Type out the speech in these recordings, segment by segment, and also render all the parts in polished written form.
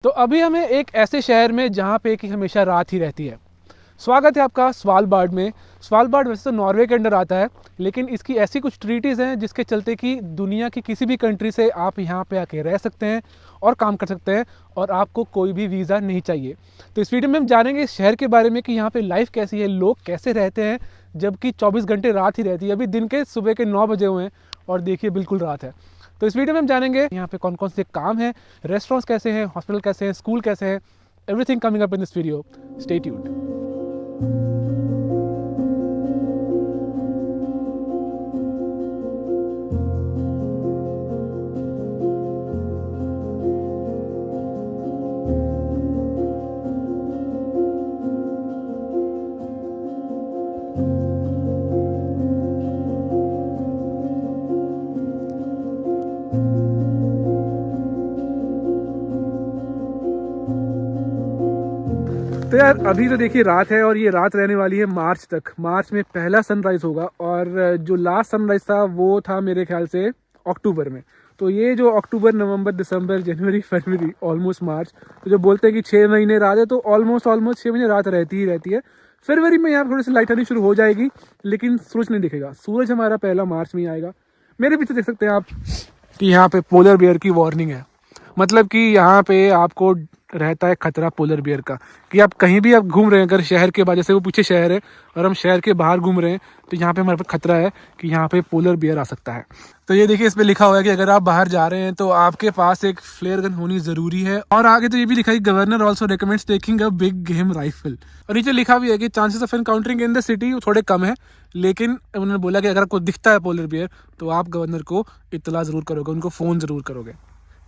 तो अभी हमें एक ऐसे शहर में जहाँ पे कि हमेशा रात ही रहती है। स्वागत है आपका स्वालबार्ड में। स्वालबार्ड वैसे तो नॉर्वे के अंडर आता है, लेकिन इसकी ऐसी कुछ ट्रीटीज़ हैं जिसके चलते कि दुनिया की किसी भी कंट्री से आप यहाँ पे आके रह सकते हैं और काम कर सकते हैं और आपको कोई भी वीज़ा नहीं चाहिए। तो इस वीडियो में हम जानेंगे इस शहर के बारे में कि यहाँ पे लाइफ कैसी है, लोग कैसे रहते हैं जबकि 24 घंटे रात ही रहती है। अभी दिन के सुबह के 9 बजे हुए हैं और देखिए बिल्कुल रात है। तो इस वीडियो में हम जानेंगे यहाँ पे कौन कौन से काम हैं, रेस्टोरेंट्स कैसे हैं, हॉस्पिटल कैसे हैं, स्कूल कैसे हैं, everything coming up in this video. Stay tuned. तो यार अभी तो देखिए रात है और ये रात रहने वाली है मार्च तक। मार्च में पहला सनराइज़ होगा और जो लास्ट सनराइज़ था वो था मेरे ख्याल से अक्टूबर में। तो ये जो अक्टूबर, नवंबर, दिसंबर, जनवरी, फरवरी, ऑलमोस्ट मार्च, तो जो बोलते हैं कि 6 महीने रात है तो ऑलमोस्ट 6 महीने रात रहती ही रहती है। फरवरी में यहाँ थोड़ी सी लाइट आनी शुरू हो जाएगी, लेकिन सूरज नहीं दिखेगा। सूरज हमारा पहला मार्च में ही आएगा। मेरे पीछे देख सकते हैं आप कि यहाँ पे पोलर बियर की वार्निंग है। मतलब कि यहाँ पे आपको रहता है खतरा पोलर बियर का कि आप कहीं भी आप घूम रहे हैं, अगर शहर के बाद, जैसे वो पीछे शहर है और हम शहर के बाहर घूम रहे हैं, तो यहाँ पे हमारे पास खतरा है कि यहाँ पे पोलर बियर आ सकता है। तो ये देखिए इस पे लिखा हुआ है कि अगर आप बाहर जा रहे हैं तो आपके पास एक फ्लेयर गन होनी जरूरी है। और आगे तो ये भी लिखा है governor also recommends taking a big game rifle. और नीचे लिखा भी है कि chances of encountering in the city थोड़े कम है, लेकिन उन्होंने बोला कि अगर आपको दिखता है पोलर बियर तो आप गवर्नर को इत्तला जरूर करोगे, उनको फ़ोन ज़रूर करोगे।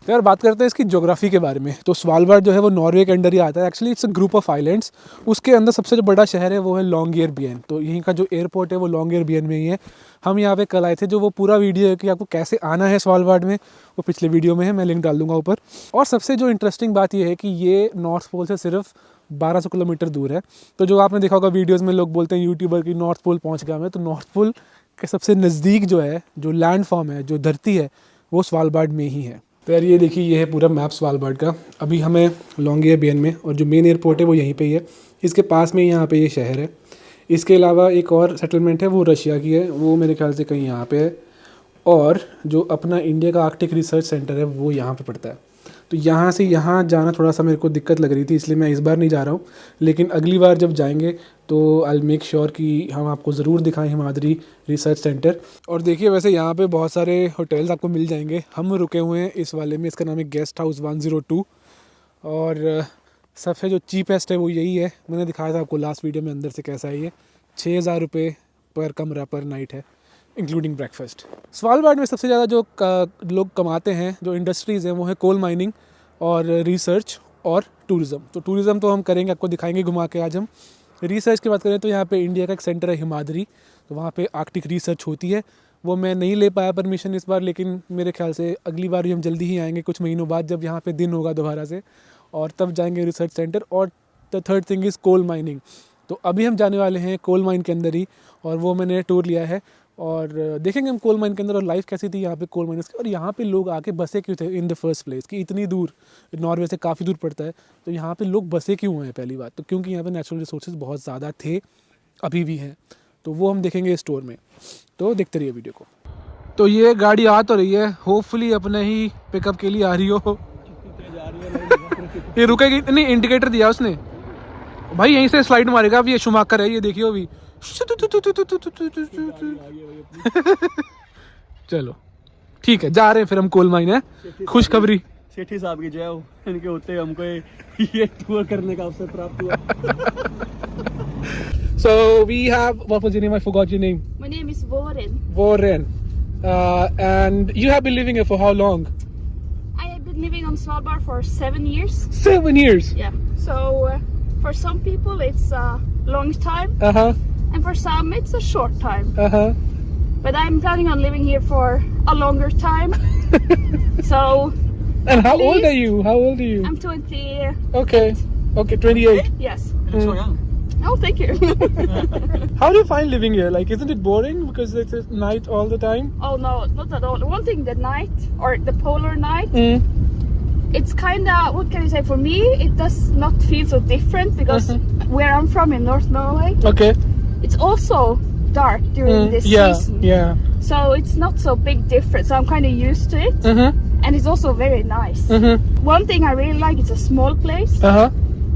तो यार बात करते हैं इसकी ज्योग्राफी के बारे में। तो स्वालबार्ड जो है वो नॉर्वे के अंडर ही आता है। Actually it's a group of islands. उसके अंदर सबसे जो बड़ा शहर है वो है लॉन्गेयरबियन। तो यहीं का जो एयरपोर्ट है वो लॉन्गेयरबियन में ही है। हम यहाँ पे कल आए थे। जो वो पूरा वीडियो है कि आपको कैसे आना है स्वालबार्ड में, वो पिछले वीडियो में है, मैं लिंक डाल दूंगा ऊपर। और सबसे जो इंटरेस्टिंग बात ये है कि ये नॉर्थ पोल से सिर्फ 1200 किलोमीटर दूर है। तो जो आपने देखा होगा वीडियोज़ में लोग बोलते हैं यूट्यूबर की नॉर्थ पोल पहुँच गया मैं, तो नॉर्थ पोल के सबसे नज़दीक जो है, जो लैंड फॉर्म है, जो धरती है, वो स्वालबार्ड में ही है। तो यार ये देखिए ये है पूरा मैप स्वालबार्ड का। अभी हमें लॉन्गेयरबियन में, और जो मेन एयरपोर्ट है वो यहीं पे ही है, इसके पास में यहाँ पे ये शहर है। इसके अलावा एक और सेटलमेंट है वो रशिया की है, वो मेरे ख्याल से कहीं यहाँ पे है। और जो अपना इंडिया का आर्कटिक रिसर्च सेंटर है वो यहाँ पे पड़ता है। तो यहाँ से यहाँ जाना थोड़ा सा मेरे को दिक्कत लग रही थी, इसलिए मैं इस बार नहीं जा रहा हूँ। लेकिन अगली बार जब जाएंगे तो आई मेक श्योर कि हम आपको ज़रूर दिखाएं हिमाद्री रिसर्च सेंटर। और देखिए वैसे यहाँ पे बहुत सारे होटल्स आपको मिल जाएंगे। हम रुके हुए हैं इस वाले में, इसका नाम है गेस्ट हाउस 102। और सबसे जो चीपेस्ट है वो यही है। मैंने दिखाया था आपको लास्ट वीडियो में अंदर से कैसा है ये। 6000 रुपये पर कमरा पर नाइट है, इंक्लूडिंग ब्रेकफास्ट। स्वालबार्ड में सबसे ज़्यादा जो लोग कमाते हैं, जो इंडस्ट्रीज़ हैं, वो है कोल माइनिंग और रिसर्च और टूरिज़्म। तो टूरिज़्म तो हम करेंगे, आपको दिखाएंगे घुमा के। आज हम रिसर्च की बात करें तो यहाँ पे इंडिया का एक सेंटर है हिमाद्री, तो वहाँ पे आर्कटिक रिसर्च होती है। वो मैं नहीं ले पाया परमिशन इस बार, लेकिन मेरे ख्याल से अगली बार भी हम जल्दी ही आएंगे, कुछ महीनों बाद, जब यहाँ पे दिन होगा दोबारा से, और तब जाएंगे रिसर्च सेंटर। और the third thing is coal mining. तो अभी हम जाने वाले हैं कोल माइन के अंदर ही, और वो मैंने टूर लिया है। और देखेंगे हम कोल माइन के अंदर और लाइफ कैसी थी यहाँ पे कोल माइनर्स की, और यहाँ पे लोग आके बसे क्यों थे इन द फर्स्ट प्लेस, कि इतनी दूर, नॉर्वे से काफ़ी दूर पड़ता है, तो यहाँ पे लोग बसे क्यों हैं। पहली बात तो क्योंकि यहाँ पे नेचुरल रिसोर्सेज बहुत ज़्यादा थे, अभी भी हैं। तो वो हम देखेंगे स्टोर में। तो देखते रहिए वीडियो को। तो ये गाड़ी आ तो रही है, होपफुली अपने ही पिकअप के लिए आ रही हो। ये रुकेगी नहीं, इंडिकेटर दिया उसने भाई, यहीं से स्लाइड मारेगा। अब ये शुमाकर है, ये देखियो अभी। चलो ठीक है, जा रहे हैं फिर हम कोल माइन है। खुशखबरी सेठी साहब की जय हो, इनके होते हमको ये टूर करने का अवसर प्राप्त हुआ। So we have, what was your name? I forgot your name. My name is Warren. Warren. And you have been living here for how long? I have been living on Svalbard for 7 years. 7 years? Yeah. So for some people it's a long time. Uh-huh. And for some it's a short time. Uh-huh. But I'm planning on living here for a longer time. So. And how old are you? How old are you? I'm 20. Okay. Okay, 28. Yes. You're so young. Oh, thank you. How do you find living here? Like, isn't it boring because it's at night all the time? Oh no, not at all. One thing, the night or the polar night. it's kind of, what can I say, for me it does not feel so different because where I'm from in North Norway, Okay. it's also dark during this Yeah. season. Yeah. So it's not so big difference. So I'm kind of used to it, and it's also very nice. One thing I really like, it's a small place,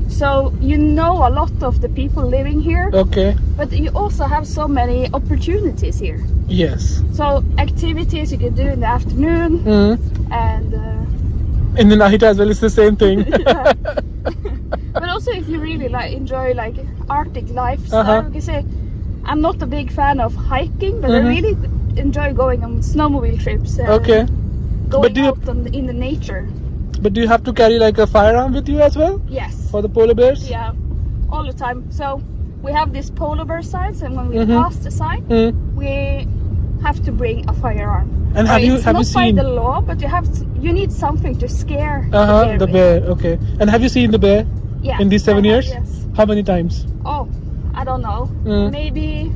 so you know a lot of the people living here, Okay. but you also have so many opportunities here. Yes. So activities you can do in the afternoon, and In the night as well, it's the same thing. but also if you really like enjoy like Arctic lifestyle, you can say I'm not a big fan of hiking, but I really enjoy going on snowmobile trips. Okay. Going But do you- out in the nature. But do you have to carry like a firearm with you as well Yes. for the polar bears? Yeah, all the time. So we have these polar bear signs, and when we pass the sign, we have to bring a firearm. And have you it's have you not by seen the law, but you need something to scare the bear. the with. bear? Okay. And have you seen the bear Yeah. in these 7 I have, years? Yes. How many times? Oh, I don't know. Maybe.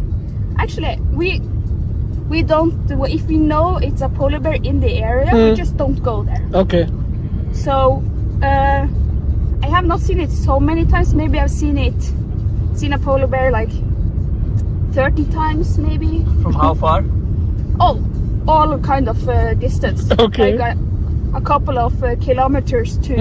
Actually, we don't. If we know it's a polar bear in the area, we just don't go there. Okay. So I have not seen it so many times. Maybe I've seen a polar bear like 30 times, maybe. From how far? Oh, all kind of distance. Okay. Like a couple of kilometers to.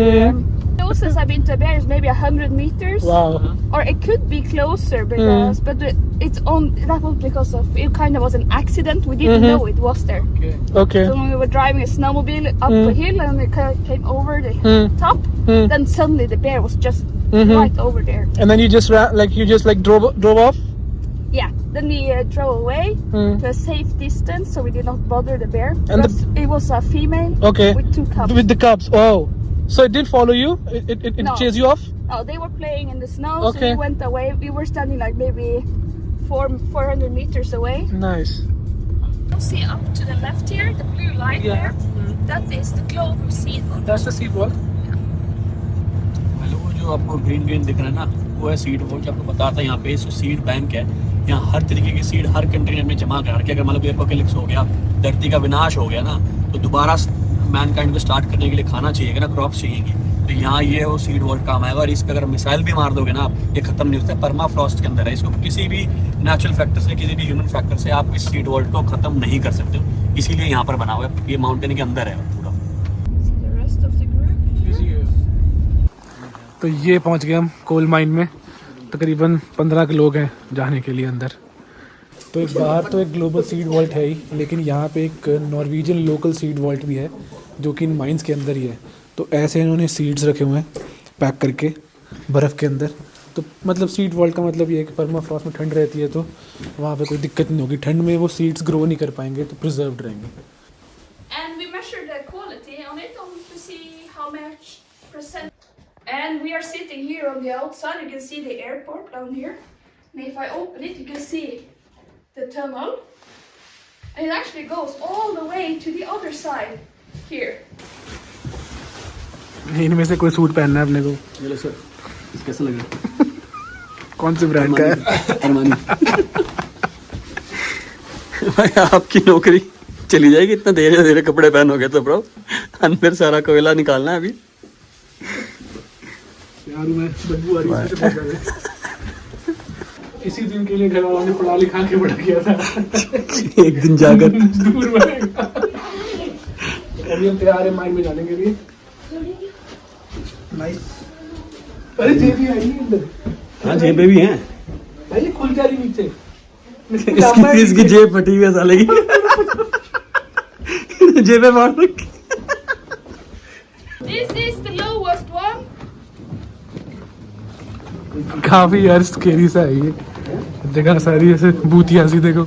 Closest I've been to a bear is maybe 100 meters. Wow. Or it could be closer because, but it's on. That was because of it. Kind of was an accident. We didn't know it was there. Okay. So when we were driving a snowmobile up a hill and it came over the top, then suddenly the bear was just right over there. And then you just drove off? Yeah. Then we drove away to a safe distance, so we did not bother the bear. And Because it was a female Okay. with 2 cubs. With the cubs. Oh. So it didn't follow you? It No. chased you off? Oh, they were playing in the snow, so Okay. we went away. We were standing like maybe 400 meters away. Nice. You see up to the left here, the blue line there. That is the Clover seed. That's the seawall. Hello, वो जो आपको green green दिख रहा है ना, वो है seed wall. जो आपको बताता है यहाँ पे सीड बैंक है। यहाँ हर तरीके की सीड हर कंटेनर में जमा करा के, अगर मतलब एपोकैलिप्स हो गया, धरती का विनाश हो गया ना, तो दोबारा मैनकाइंड को स्टार्ट करने के लिए खाना चाहिए ना, क्रॉप्स चाहिएगी। तो यहाँ ये वो सीड वॉल काम आएगा। और इस पे अगर मिसाइल भी मार दोगे ना आप, ये खत्म नहीं होता है। पर्मा फ्रॉस्ट के अंदर है। इसको किसी भी नेचुरल फैक्टर से, किसी भी ह्यूमन फैक्टर से आप इस सीड वॉल को खत्म नहीं कर सकते हो। इसीलिए यहाँ पर बना हुआ है। ये माउंटेन के अंदर है पूरा। The rest of the group. तो ये पहुंच गए हम कोल माइन में। तकरीबन 15 लोग हैं जाने के लिए अंदर। तो एक बाहर तो एक ग्लोबल सीड वॉल्ट है ही, लेकिन यहाँ पे एक नॉर्वेजियन लोकल सीड वॉल्ट भी है जो कि इन माइंस के अंदर ही है। तो ऐसे इन्होंने सीड्स रखे हुए हैं पैक करके बर्फ़ के अंदर। तो मतलब सीड वॉल्ट का मतलब ये है कि परमाफ्रॉस्ट में ठंड रहती है तो वहाँ पे कोई दिक्कत नहीं होगी। ठंड में वो सीड्स ग्रो नहीं कर पाएंगे, तो प्रिजर्व्ड रहेंगे। And we measure the quality on it to see how much percent. And we are sitting here on the outside. You can see the airport down here. And if I open it, you can see the tunnel. And it actually goes all the way to the other side here. इनमें से कोई suit पहनना है अपने को। चलो sir, कैसा लग रहा है? कौन से ब्रांड का है? अरमानी। भाई आपकी नौकरी चली जाएगी इतना धीरे धीरे कपड़े पहनोगे तो ब्रो। अंदर सारा कोयला निकालना है अभी। यार मैं बदबू आ रही है, इससे बहुत ज्यादा। इसी दिन के लिए घर वालों ने पढ़ा लिखा के बड़ा किया था। एक दिन जाकर दूर बढ़ेगा। अभी हम तैयार है माइन में जाने के लिए। नाइस। अरे जेबी आई है अंदर। हाँ, जेबें भी हैं। भाई ये खुल जा रही नीचे। इसकी जेब फटी हुई है साले की। जेबें मार रखी। This is the lowest one. काफी यार स्केरी सा है ये जगह सारी, ऐसे भूतिया सी। देखो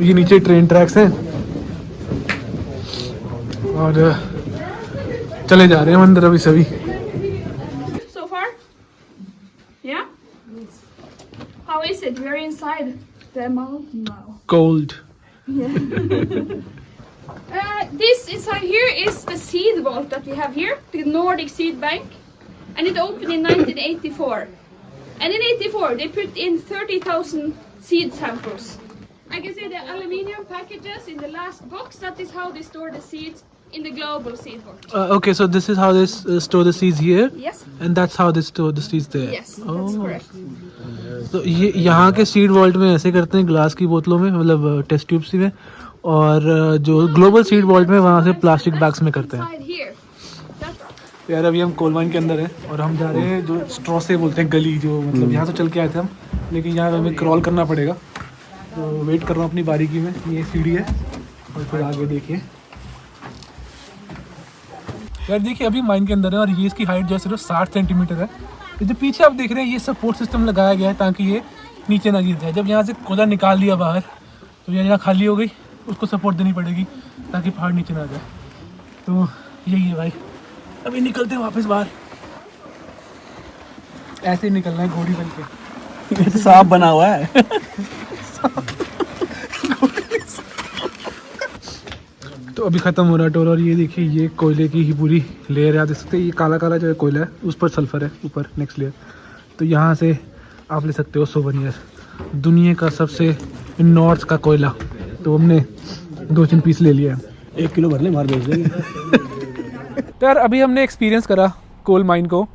ये नीचे ट्रेन ट्रैक्स हैं और चले जा रहे हैं अंदर अभी सभी। So far? Yeah? How is it? We're inside the mountain now. Cold. This inside here is the seed vault that we have here, the Nordic Seed Bank. And it opened in 1984. And in 84 they put in 30,000 seed samples. I can see the aluminium packages in the last box. That is how they store the seeds in the global seed vault. Okay, so this is how they store the seeds here, Yes. and that's how they store the seeds there. Yes, that's correct. तो ये यहाँ के seed vault में ऐसे करते हैं, glass की बोतलों में, मतलब टेस्ट ट्यूब्स में, और जो ग्लोबल सीड वॉल्ट में वहाँ से प्लास्टिक बैग्स में करते हैं। Inside here. That's यार अभी हम कोल माइन के अंदर हैं और हम जा रहे हैं जो स्ट्रॉ से बोलते हैं गली, जो मतलब यहाँ से चल के आए थे हम, लेकिन यहाँ हमें क्रॉल करना पड़ेगा। तो वेट कर रहा हूँ अपनी बारीकी में। ये सीढ़ी है और फिर आगे देखिए यार, देखिए अभी माइन के अंदर है और ये इसकी हाइट जो है सिर्फ 60 सेंटीमीटर है। ये जो पीछे आप देख रहे हैं ये सपोर्ट सिस्टम लगाया गया है ताकि ये नीचे ना गिर जाए। जब यहाँ से कोयला निकाल लिया बाहर तो ये जगह खाली हो गई, उसको सपोर्ट देनी पड़ेगी ताकि पहाड़ नीचे ना जाए। तो यही है भाई, अभी निकलते हैं वापस बाहर। ऐसे ही निकलना है घोड़ी बन के। सांप बना हुआ है। तो अभी ख़त्म हो रहा है टूर और ये देखिए ये कोयले की ही पूरी लेयर है। आप देख सकते हैं ये काला काला जो है कोयला है, उस पर सल्फर है ऊपर नेक्स्ट लेयर। तो यहाँ से आप ले सकते हो सोवेनियर, दुनिया का सबसे नॉर्थ का कोयला। तो हमने 2-3 पीस ले लिया है, 1 किलो भर ले, मार बेच देंगे। तो यार अभी हमने एक्सपीरियंस करा कोल माइन को।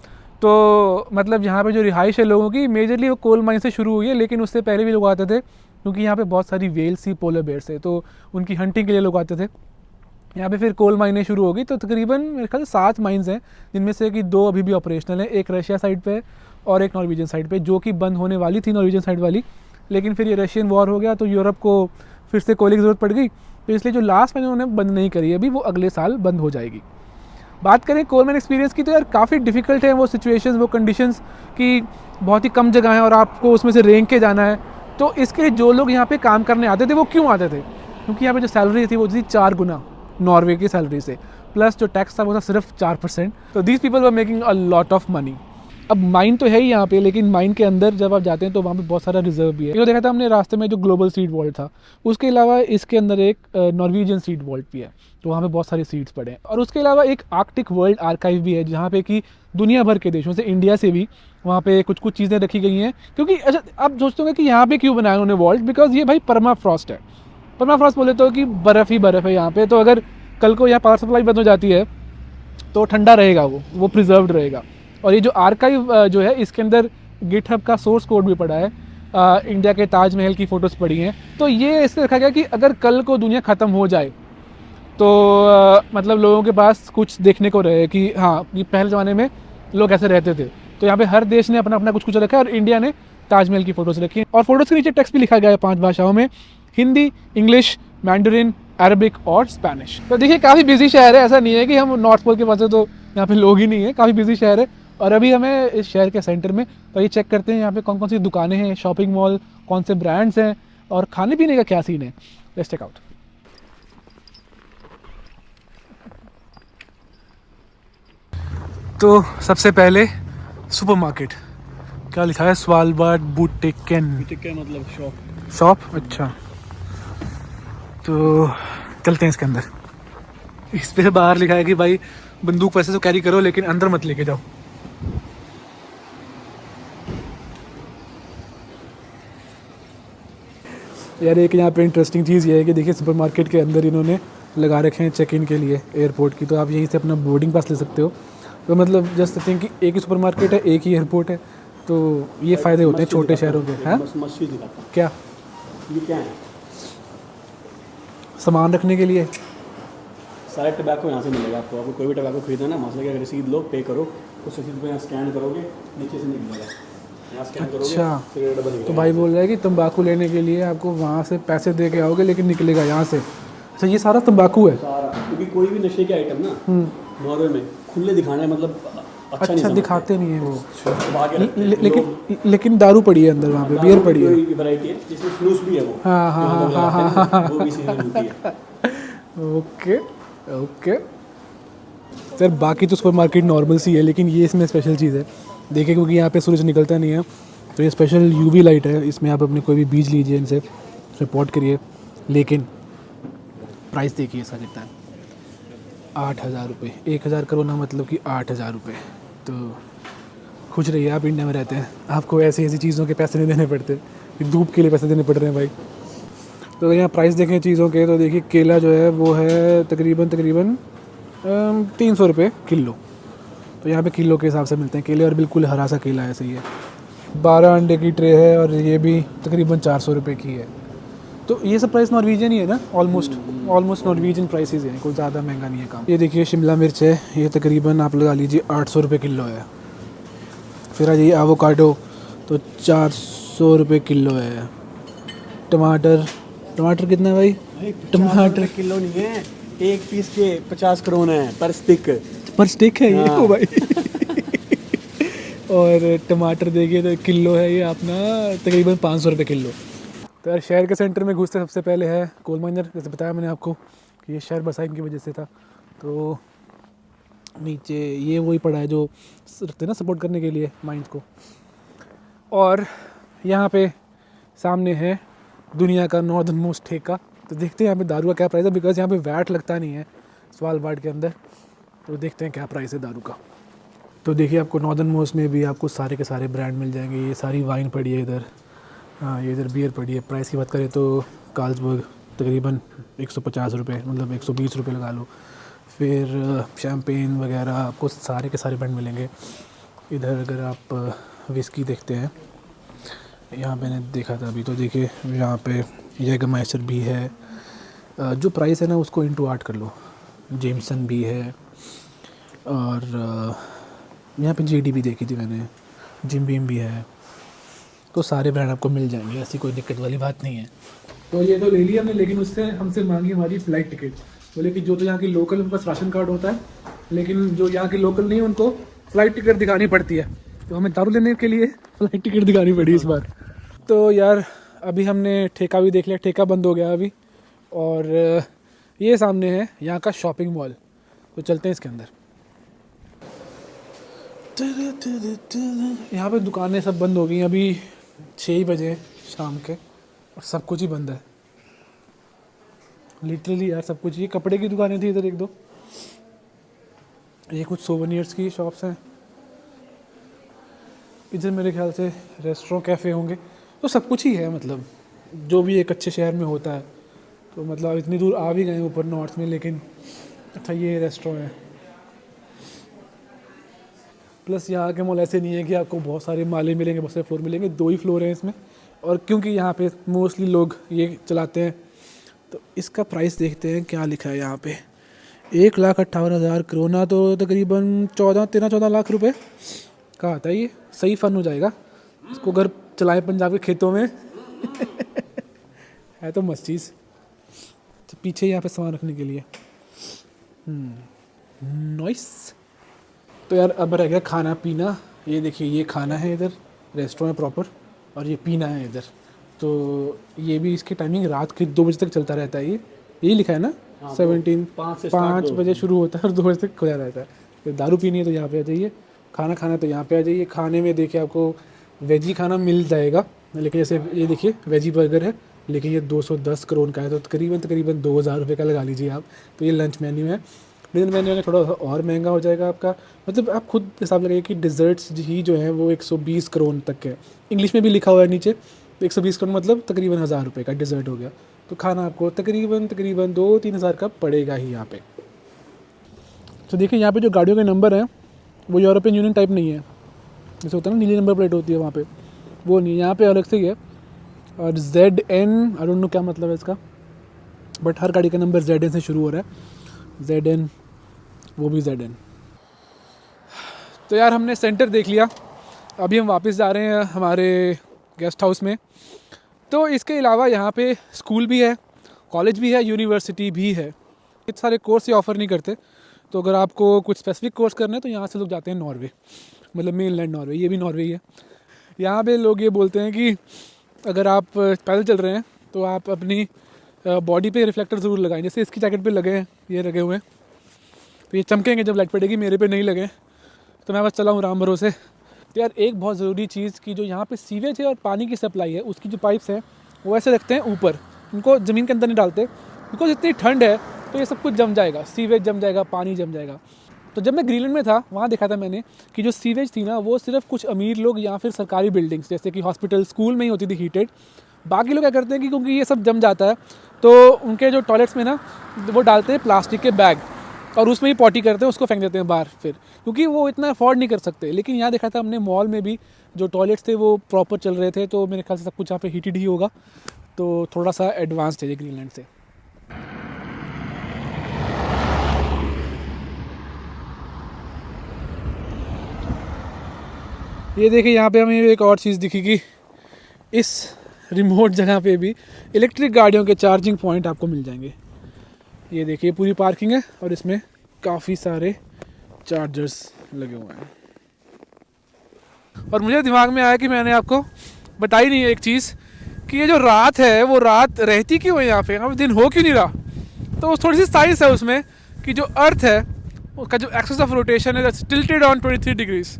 तो मतलब यहाँ पे जो रिहाइश है लोगों की मेजरली वो कोल माइन से शुरू हुई है, लेकिन उससे पहले भी लोग आते थे क्योंकि यहाँ पे बहुत सारी वेल्स थी, पोलर बेयर्स है, तो उनकी हंटिंग के लिए लोग आते थे यहाँ पे। फिर कोल माइनें शुरू हो गई, तो तकरीबन मेरे ख्याल से 7 माइंस हैं, जिनमें से कि 2 अभी भी ऑपरेशनल है। एक रशिया साइड पे और एक नॉर्वेजियन साइड पे, जो कि बंद होने वाली थी नॉर्वेजियन साइड वाली, लेकिन फिर ये रशियन वॉर हो गया तो यूरोप को फिर से कोयले की ज़रूरत पड़ गई, तो इसलिए जो लास्ट माइन उन्होंने बंद नहीं करी अभी, वो अगले साल बंद हो जाएगी। बात करें कोल माइन एक्सपीरियंस की तो यार काफ़ी डिफ़िकल्ट है वो सिचुएशंस, वो कंडीशंस कि बहुत ही कम जगह है और आपको उसमें से रेंग के जाना है। तो इसके लिए जो लोग यहाँ पे काम करने आते थे वो क्यों आते थे, क्योंकि यहाँ पे जो सैलरी थी वो थी 4 गुना नॉर्वे की सैलरी से, प्लस जो टैक्स था वो था सिर्फ 4%। तो these people were making a lot of money. अब माइन तो है ही यहाँ पे, लेकिन माइन के अंदर जब आप जाते हैं तो वहाँ पे बहुत सारा रिजर्व भी है। जो देखा था हमने रास्ते में जो ग्लोबल सीड वॉल्ट था, उसके अलावा इसके अंदर एक नॉर्वेजियन सीड वॉल्ट भी है, तो वहाँ पे बहुत सारे सीड्स पड़े हैं। और उसके अलावा एक आर्कटिक वर्ल्ड आर्काइव भी है, जहाँ पे कि दुनिया भर के देशों से, इंडिया से भी वहाँ पे कुछ कुछ चीज़ें रखी गई हैं। क्योंकि अच्छा आप सोचते होंगे कि यहाँ पे क्यों बनाया उन्होंने वॉल्ट, बिकॉज ये भाई परमाफ्रॉस्ट है। परमाफ्रॉस्ट बोले तो कि बर्फ़ ही बर्फ़ है यहाँ पे, तो अगर कल को यहाँ पावर सप्लाई बंद हो जाती है तो ठंडा रहेगा, वो प्रिजर्व्ड रहेगा। और ये जो आर्काइव जो है इसके अंदर गिटहब का सोर्स कोड भी पड़ा है, इंडिया के ताजमहल की फ़ोटोज़ पड़ी हैं। तो ये इससे रखा गया कि अगर कल को दुनिया ख़त्म हो जाए तो मतलब लोगों के पास कुछ देखने को रहे कि हाँ ये पहले ज़माने में लोग ऐसे रहते थे। तो यहाँ पे हर देश ने अपना अपना कुछ कुछ रखा है और इंडिया ने ताजमहल की फ़ोटोज़ रखी हैं। और फोटोज़ के नीचे टेक्स्ट भी लिखा गया है 5 भाषाओं में, हिंदी, इंग्लिश, मैंडरिन, अरबिक और स्पेनिश। तो देखिए काफ़ी बिजी शहर है, ऐसा नहीं है कि हम नॉर्थ पोल के पास है तो यहाँ पे लोग ही नहीं है, काफ़ी बिजी शहर है। और अभी हमें इस शहर के सेंटर में, तो ये चेक करते हैं यहाँ पे कौन कौन सी दुकानें हैं, शॉपिंग मॉल, कौन से ब्रांड्स हैं और खाने पीने का क्या सीन है। Let's check out. तो सबसे पहले सुपरमार्केट, क्या लिखा है, स्वालबार्ड बुटिकेन, मतलब शॉप। अच्छा तो चलते हैं इसके अंदर। इस पे बाहर लिखा है कि भाई बंदूक वैसे तो कैरी करो लेकिन अंदर मत लेके जाओ। यार एक यहाँ पे इंटरेस्टिंग चीज़ ये है कि देखिए सुपरमार्केट के अंदर इन्होंने लगा रखे हैं चेक इन के लिए एयरपोर्ट की, तो आप यहीं से अपना बोर्डिंग पास ले सकते हो। तो मतलब जस्ट थिंक कि एक ही सुपरमार्केट है, एक ही एयरपोर्ट है, तो ये फ़ायदे होते हैं छोटे शहरों के। हैं मस्जिद दिखाता हूं। क्या ये क्या है? सामान रखने के लिए? सारे टबैको यहाँ से मिलेगा आपको। आपको कोई भी टबैको खरीदना है ना, वहाँ से रसीद लो, पे करो, उस रसीद को यहाँ स्कैन करोगे, नीचे से निकलेगा, यहाँ स्कैन करोगे। अच्छा फिर डबल निकलेगा। तो भाई बोल रहा है कि तंबाकू लेने के लिए आपको वहाँ से पैसे दे के आओगे लेकिन निकलेगा यहाँ से। अच्छा ये सारा तंबाकू है? सारा, क्योंकि कोई भी नशे के आइटम ना नॉर्वे में खुले दिखाने मतलब अच्छा नहीं दिखाते नहीं है वो। दबा के रखते हैं। लेकिन दारू पड़ी है अंदर, वहाँ पे बियर पड़ी है। वैरायटी है जिसमें फ्लूस भी है वो। हाँ हाँ जो हम लोग हाँ हाँ लगाते हैं हाँ ना, वो भी सीजन होती है। ओके ओके सर, बाकी तो सुपर मार्केट नॉर्मल सी है, लेकिन ये इसमें स्पेशल चीज़ है। देखिए क्योंकि यहाँ पे सूरज निकलता नहीं है तो ये स्पेशल यूवी लाइट है, इसमें आप अपने कोई भी बीज लीजिए, इनसे रिपोर्ट करिए। लेकिन प्राइस देखिए इसका कितना है, 8,000 रुपये। 1,000 करोना मतलब कि 8,000 रुपये। तो खुश रहिए, आप इंडिया में रहते हैं, आपको ऐसी ऐसी चीज़ों के पैसे नहीं देने पड़ते, धूप के लिए पैसे देने पड़ रहे हैं भाई। तो यहाँ प्राइस देखें चीज़ों के, तो देखिए केला जो है वो है तकरीबन ₹300 किलो। तो यहाँ पे किलो के हिसाब से मिलते हैं केले, और बिल्कुल हरा सा केला ऐसे ही है। 12 अंडे की ट्रे है और ये भी तकरीबन ₹400 की है। तो ये सब प्राइस नॉर्वेजियन ही है ना, ऑलमोस्ट नॉर्वेजियन प्राइसेस हैं, कोई ज़्यादा महंगा नहीं है काम। ये देखिए शिमला मिर्च है, ये तकरीबन आप लगा लीजिए ₹800 किलो है। फिर आ जाइए एवोकाडो, तो ₹400 किलो है। टमाटर कितना है भाई? टमाटर किलो नहीं है, एक पीस के 50 करोड़ है पर स्टिक। पर स्टिक है ये हाँ। ओ भाई। और टमाटर देखिए तो किलो है ये अपना तकरीबन ₹500 किलो। तो यार शहर के सेंटर में घुसते सबसे पहले है कोल माइनर, जैसे बताया मैंने आपको कि ये शहर बसाई की वजह से था। तो नीचे ये वही पड़ा है जो रखते हैं ना सपोर्ट करने के लिए माइंस को। और यहाँ पे सामने है दुनिया का नॉर्दर्न मोस्ट ठेका। तो देखते हैं यहाँ पे दारू का क्या प्राइस है, बिकॉज यहाँ पे वैट लगता नहीं है स्वालबार्ड के अंदर। तो देखते हैं क्या प्राइस है दारू का। तो देखिए आपको नॉर्दर्न मोस्ट में भी आपको सारे के सारे ब्रांड मिल जाएंगे। ये सारी वाइन पड़ी है इधर, हाँ ये इधर बियर पड़ी है। प्राइस की बात करें तो कार्ल्सबर्ग तकरीबन ₹150, मतलब ₹120 लगा लो। फिर शैम्पेन वगैरह आपको सारे के सारे ब्रांड मिलेंगे इधर। अगर आप विस्की देखते हैं, यहाँ मैंने देखा था अभी, तो देखिए यहाँ पे जैगरमाइस्टर भी है। जो प्राइस है ना उसको इंटू 8 कर लो। जेमसन भी है, और यहाँ पे जेडी भी देखी थी मैंने, जिम बीम भी है। तो सारे ब्रांड आपको मिल जाएंगे, ऐसी कोई दिक्कत वाली बात नहीं है। तो ये तो ले लिया हमने, लेकिन उससे हमसे मांगी हमारी फ़्लाइट टिकट। बोले कि जो तो यहाँ की लोकल उनके पास राशन कार्ड होता है, लेकिन जो यहाँ के लोकल नहीं उनको फ़्लाइट टिकट दिखानी पड़ती है। तो हमें दारू लेने के लिए फ़्लाइट टिकट दिखानी पड़ी इस बार। तो यार अभी हमने ठेका भी देख लिया, ठेका बंद हो गया अभी। और ये सामने है यहाँ का शॉपिंग मॉल, तो चलते हैं इसके अंदर। यहाँ पे दुकानें सब बंद हो गई, अभी 6 बजे शाम के, और सब कुछ ही बंद है लिटरली यार, सब कुछ। ये कपड़े की दुकानें थी इधर एक दो, ये कुछ सोवेनियर्स की शॉप्स हैं इधर, मेरे ख्याल से रेस्टोरेंट कैफ़े होंगे। तो सब कुछ ही है, मतलब जो भी एक अच्छे शहर में होता है। तो मतलब इतनी दूर आ भी गए ऊपर नॉर्थ में, लेकिन अच्छा ये रेस्टोरेंट है। प्लस यहाँ के मॉल ऐसे नहीं है कि आपको बहुत सारे माले मिलेंगे, बहुत सारे फ्लोर मिलेंगे, 2 ही फ्लोर हैं इसमें। और क्योंकि यहाँ पे मोस्टली लोग ये चलाते हैं, तो इसका प्राइस देखते हैं क्या लिखा है यहाँ पे। 1,58,000 करोना, तो तकरीबन 13-14 लाख रुपए का आता है ये। सही फन हो जाएगा इसको अगर चलाएं पंजाब के खेतों में। है तो मस्त चीज़। तो पीछे यहाँ पे सामान रखने के लिए नॉइस। तो यार अब रह गया खाना पीना। ये देखिए ये खाना है इधर, रेस्टोरेंट प्रॉपर, और ये पीना है इधर। तो ये भी इसकी टाइमिंग रात के 2 बजे तक चलता रहता है। ये यही लिखा है ना, 5 बजे शुरू होता है और 2 बजे तक खुला रहता है। तो दारू पीनी है तो यहाँ पे आ जाइए, खाना खाना है तो यहाँ पे आ जाइए। खाने में देखिए आपको वेजी खाना मिल जाएगा, लेकिन जैसे ये देखिए वेजी बर्गर है, लेकिन ये 210 करोड़ का है, तो तकरीबन 2,000 रुपये का लगा लीजिए आप। तो ये लंच मेन्यू है। डिनर मेन्यू में थोड़ा और महंगा हो जाएगा आपका, मतलब आप खुद हिसाब लगाइए कि डिज़र्ट्स ही जो हैं वो 120 करोड़ तक है। इंग्लिश में भी लिखा हुआ है नीचे, तो 120 करोड़ मतलब तकरीबन 1,000 रुपये का डिज़र्ट हो गया। तो खाना आपको तकरीबन 2-3 हज़ार का पड़ेगा ही यहाँ पे। तो देखिए यहाँ पे जो गाड़ियों के नंबर हैं वो यूरोपियन यूनियन टाइप नहीं है, जैसे होता है ना नीली नंबर प्लेट होती है वहाँ पे, वो नहीं, यहाँ पे अलग से ही है। और ZN आई डोंट नो क्या मतलब है इसका, बट हर गाड़ी का नंबर ZN से शुरू हो रहा है। ZN, वो भी ZN। तो यार हमने सेंटर देख लिया, अभी हम वापस जा रहे हैं हमारे गेस्ट हाउस में। तो इसके अलावा यहाँ पे स्कूल भी है, कॉलेज भी है, यूनिवर्सिटी भी है। इतने सारे कोर्स ये ऑफ़र नहीं करते, तो अगर आपको कुछ स्पेसिफिक कोर्स करना है तो यहाँ से लोग जाते हैं नॉर्वे, मतलब मेनलैंड नॉर्वे, ये भी नॉर्वे ही है। यहाँ पे लोग ये बोलते हैं कि अगर आप पैदल चल रहे हैं तो आप अपनी बॉडी पे रिफ्लेक्टर ज़रूर लगाएं। जैसे इसकी जैकेट पे लगे हैं, ये लगे हुए हैं, तो ये चमकेंगे जब लाइट पड़ेगी। मेरे पे नहीं लगे, तो मैं बस चला हूँ राम भरोसे। तो यार एक बहुत ज़रूरी चीज़ की, जो यहाँ पे सीवेज है और पानी की सप्लाई है, उसकी जो पाइप्स हैं वो ऐसे रखते हैं ऊपर, उनको ज़मीन के अंदर नहीं डालते, बिकॉज इतनी ठंड है तो ये सब कुछ जम जाएगा, सीवेज जम जाएगा, पानी जम जाएगा। तो जब मैं ग्रीनलैंड में था वहाँ देखा था मैंने कि जो सीवेज थी ना वो सिर्फ कुछ अमीर लोग या फिर सरकारी बिल्डिंग्स जैसे कि हॉस्पिटल, स्कूल में ही होती थी हीटेड। बाकी लोग क्या करते हैं कि क्योंकि ये सब जम जाता है तो उनके जो टॉयलेट्स में ना वो डालते हैं प्लास्टिक के बैग, और उसमें ही पॉटी करते हैं, उसको फेंक देते हैं बाहर फिर, क्योंकि वो इतना अफोर्ड नहीं कर सकते। लेकिन यहाँ देखा था हमने मॉल में भी जो टॉयलेट्स थे वो प्रॉपर चल रहे थे, तो मेरे ख्याल से सब कुछ यहाँ पे हीटेड ही होगा, तो थोड़ा सा एडवांस्ड है ये ग्रीनलैंड से। ये देखिए यहाँ पे हमें एक और चीज़ दिखी कि इस रिमोट जगह पे भी इलेक्ट्रिक गाड़ियों के चार्जिंग पॉइंट आपको मिल जाएंगे। ये देखिए पूरी पार्किंग है और इसमें काफ़ी सारे चार्जर्स लगे हुए हैं। और मुझे दिमाग में आया कि मैंने आपको बताई नहीं है एक चीज़, कि ये जो रात है वो रात रहती क्यों है यहाँ पे दिन हो क्यों नहीं रहा। तो थोड़ी सी साइंस है उसमें कि जो अर्थ है उसका जो एक्सिस ऑफ रोटेशन है टिल्टेड ऑन 23 डिग्रीज।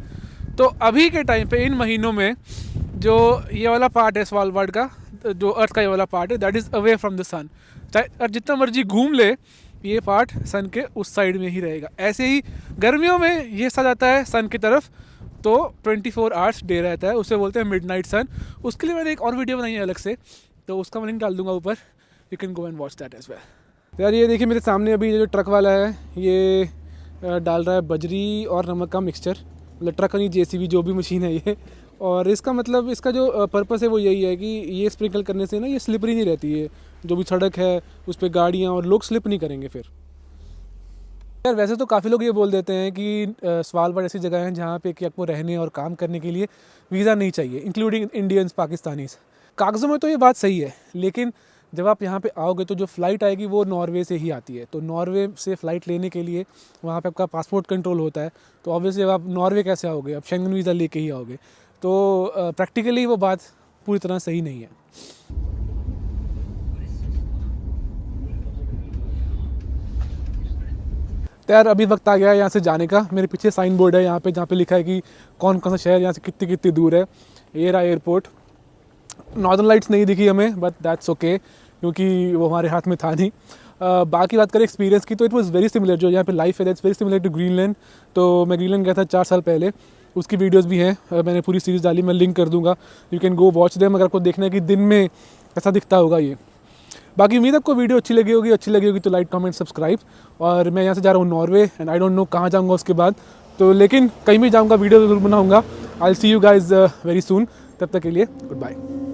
तो अभी के टाइम पे इन महीनों में जो ये वाला पार्ट है स्वालबार्ड का, जो अर्थ का ये वाला पार्ट है, that is away from the sun. चाहे जितना मर्जी घूम ले, ये पार्ट सन के उस साइड में ही रहेगा। ऐसे ही गर्मियों में ये हिस्सा जाता है सन की तरफ, तो 24 आवर्स डे रहता है, उसे बोलते हैं मिडनाइट सन। उसके लिए मैंने एक और वीडियो बनाई है अलग से, तो उसका मैं लिंक डाल दूंगा ऊपर, you can go and watch that as well. यार ये देखिए मेरे सामने अभी जो ट्रक वाला है ये डाल रहा है बजरी और नमक का मिक्सचर, मतलब ट्रक नहीं, JCB जो भी मशीन है ये। और इसका मतलब, इसका जो पर्पस है वो यही है कि ये स्प्रिंकल करने से ना ये स्लिपरी नहीं रहती है, जो भी सड़क है उस पर गाड़ियाँ और लोग स्लिप नहीं करेंगे फिर। यार वैसे तो काफ़ी लोग ये बोल देते हैं कि स्वालबार्ड ऐसी जगह है जहाँ पे कि आपको रहने और काम करने के लिए वीज़ा नहीं चाहिए, इंक्लूडिंग इंडियंस, पाकिस्तानीज़। कागज़ों में तो ये बात सही है, लेकिन जब आप यहाँ पे आओगे तो जो फ़्लाइट आएगी वो नॉर्वे से ही आती है। तो नॉर्वे से फ़्लाइट लेने के लिए वहाँ पे आपका पासपोर्ट कंट्रोल होता है। तो ऑब्वियसली अब आप नॉर्वे कैसे आओगे, आप शेंगन वीज़ा लेके ही आओगे। तो प्रैक्टिकली वो बात पूरी तरह सही नहीं है। तो यार अभी वक्त आ गया है यहाँ से जाने का। मेरे पीछे साइन बोर्ड है यहाँ पे, जहाँ पे लिखा है कि कौन कौन सा शहर यहाँ से कितनी कितनी दूर है। ये रहा एयरपोर्ट। नॉर्दर्न लाइट्स नहीं दिखी हमें, बट दैट्स ओके, क्योंकि वो हमारे हाथ में था नहीं। बाकी बात करें एक्सपीरियंस की, तो इट वाज वेरी सिमिलर। जो यहाँ पे लाइफ है that's very similar to Greenland. तो मैं ग्रीनलैंड गया था 4 साल पहले, उसकी वीडियोस भी हैं, मैंने पूरी सीरीज़ डाली, मैं लिंक कर दूंगा, you can go watch them अगर आपको देखना है कि दिन में कैसा दिखता होगा ये। बाकी उम्मीद आपको वीडियो अच्छी लगी होगी तो लाइक कमेंट सब्सक्राइब। और मैं यहाँ से जा रहा हूँ Norway, and I don't know कहाँ जाऊँगा उसके बाद, तो लेकिन कहीं भी जाऊँगा वीडियो ज़रूर बनाऊँगा। I will see you guys very soon. तब तक के लिए गुड बाय।